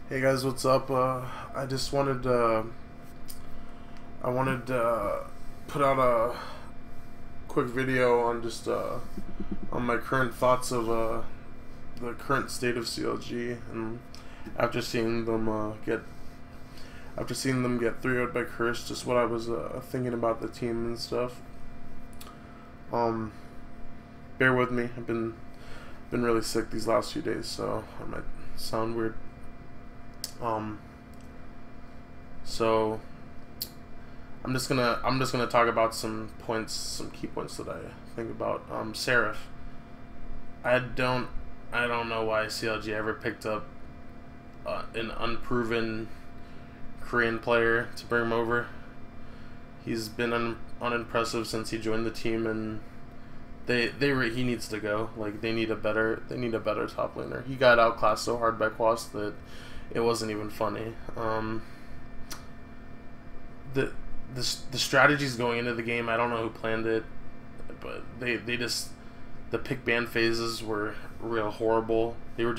Hey guys, what's up? I just wanted to put out a quick video on just on my current thoughts of the current state of CLG, and after seeing them get 3-0'd by Curse, just what I was thinking about the team and stuff. Bear with me. I've been really sick these last few days, so I might sound weird. So I'm just gonna talk about some key points that I think about. Seraph. I don't know why CLG ever picked up an unproven Korean player to bring him over. He's been unimpressive since he joined the team, and he needs to go. Like, they need a better top laner. He got outclassed so hard by Quas that it wasn't even funny. The strategies going into the game, I don't know who planned it, but the pick ban phases were real horrible. They were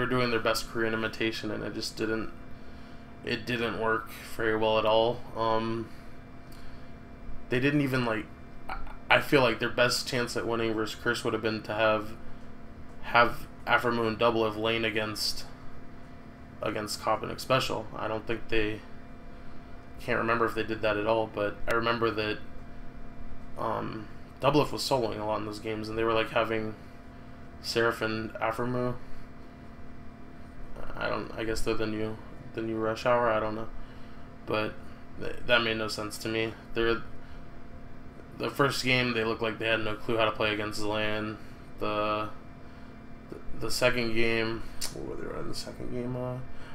doing their best Korean imitation, and it didn't work very well at all. They didn't even, like, I feel like their best chance at winning versus Curse would have been to have Afromoon and Doublelift lane against Coppenic Special. I don't think can't remember if they did that at all, but I remember that Doublelift was soloing a lot in those games, and they were like having Seraph and Afromu. I guess they're the new Rush Hour. I don't know, but that made no sense to me. The first game, they looked like they had no clue how to play against Zilan. The second game, what were they in the second game?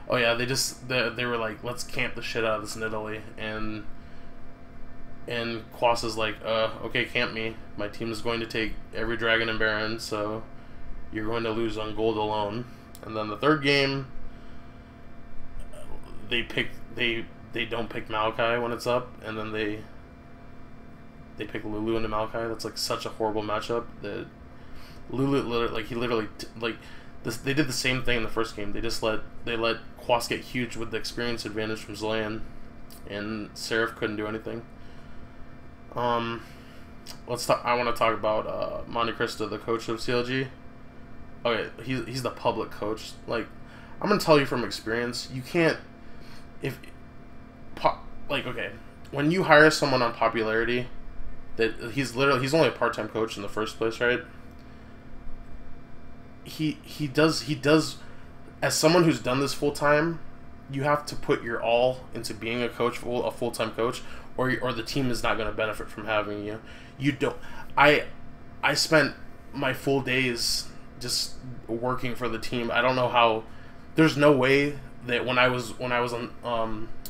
Oh yeah, they were like, let's camp the shit out of this in Italy, and Quas is like, okay, camp me. My team is going to take every Dragon and Baron, so you're going to lose on gold alone. And then the third game, they don't pick Maokai when it's up, and then they pick Lulu into Maokai. That's like such a horrible matchup. That Lulu, they did the same thing in the first game. They let Quas get huge with the experience advantage from Zilan, and Seraph couldn't do anything. I want to talk about Monte Cristo, the coach of CLG. Okay, he's the public coach. Like, I'm gonna tell you from experience, you can't okay, when you hire someone on popularity, that he's only a part-time coach in the first place, right? He does as someone who's done this full time, you have to put your all into being a full-time coach, or the team is not going to benefit from having you. You don't. I spent my full days just working for the team. I don't know how. There's no way that when I was on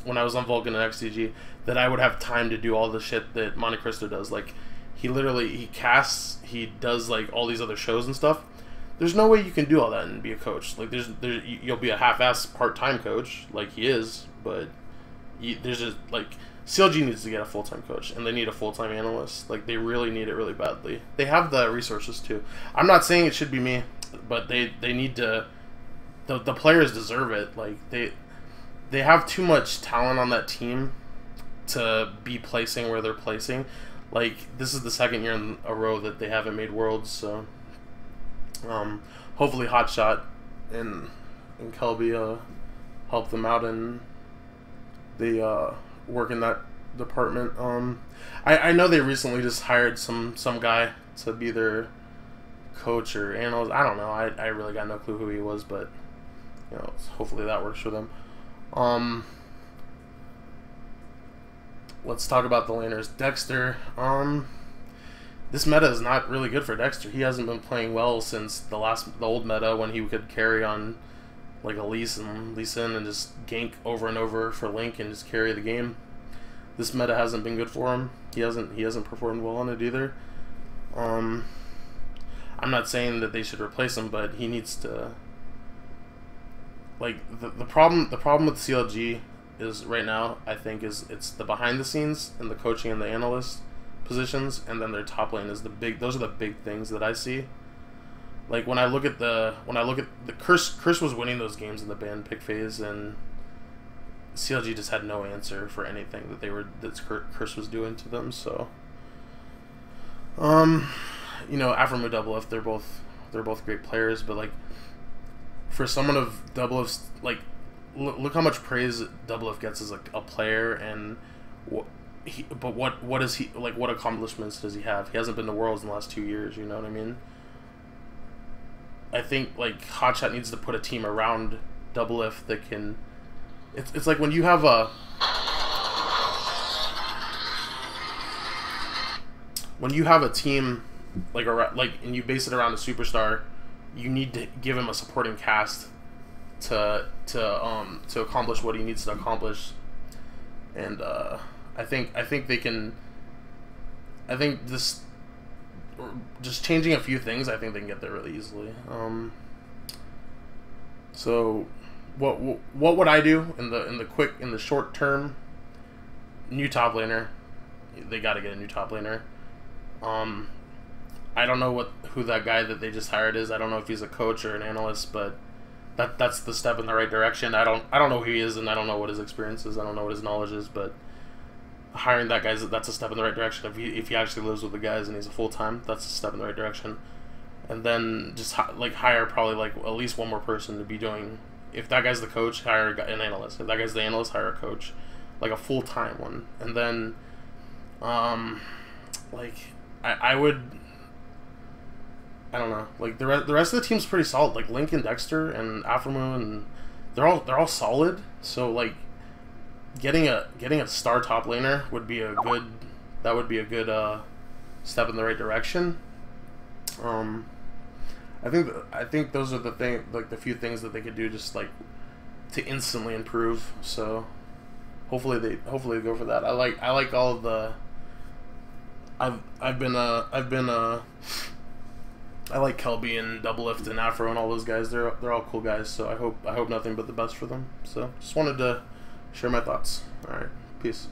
Vulcan and XDG that I would have time to do all the shit that Monte Cristo does. Like, he casts, he does like all these other shows and stuff. There's no way you can do all that and be a coach. Like, you'll be a half-ass part-time coach, like he is, but there's just, like, CLG needs to get a full-time coach, and they need a full-time analyst. Like, they really need it really badly. They have the resources too. I'm not saying it should be me, but they need to. The players deserve it. Like, they have too much talent on that team to be placing where they're placing. Like, this is the second year in a row that they haven't made Worlds, so. Hopefully Hotshot and Kelby help them out, and they work in that department. I know they recently just hired some guy to be their coach or analyst. I don't know. I really got no clue who he was, but you know, hopefully that works for them. Let's talk about the laners. Dexter. This meta is not really good for Dexter. He hasn't been playing well since the old meta, when he could carry on like a Lee Sin and just gank over and over for Link and just carry the game. This meta hasn't been good for him. He hasn't performed well on it either. I'm not saying that they should replace him, but he needs to. Like, the problem with CLG is right now, I think, it's the behind the scenes and the coaching and the analyst positions, and then their top lane is those are the big things that I see. Like when I look at the Chris was winning those games in the band pick phase, and CLG just had no answer for anything that Chris was doing to them. So, you know, Afremu Double F, they're both great players, but like for someone of Double F's, like look how much praise Double F gets as a player, and what is he like? What accomplishments does he have? He hasn't been to Worlds in the last 2 years. You know what I mean? I think like Hotshot needs to put a team around Double F that can. It's like when you have a team like and you base it around a superstar, you need to give him a supporting cast to accomplish what he needs to accomplish. And I think they can. I think this, just changing a few things, I think they can get there really easily. So, what would I do in the short term? New top laner. They got to get a new top laner. I don't know who that guy that they just hired is. I don't know if he's a coach or an analyst, but that's the step in the right direction. I don't know who he is, and I don't know what his experience is. I don't know what his knowledge is, but hiring that guy, that's a step in the right direction. If he actually lives with the guys and he's a full-time, that's a step in the right direction. And then just hire probably like at least one more person to be doing. If that guy's the coach, hire an analyst. If that guy's the analyst, hire a coach, like a full-time one. And then like I would, I don't know, like the rest of the team's pretty solid. Like Link and Dexter and Afremu, and they're all solid. So like getting a star top laner would be a good step in the right direction. I think those are the few things that they could do just like to instantly improve. So hopefully they go for that. I like all of the. I like Kelby and Double Lift and Afro and all those guys. They're all cool guys. So I hope nothing but the best for them. So just wanted to share my thoughts. All right, peace.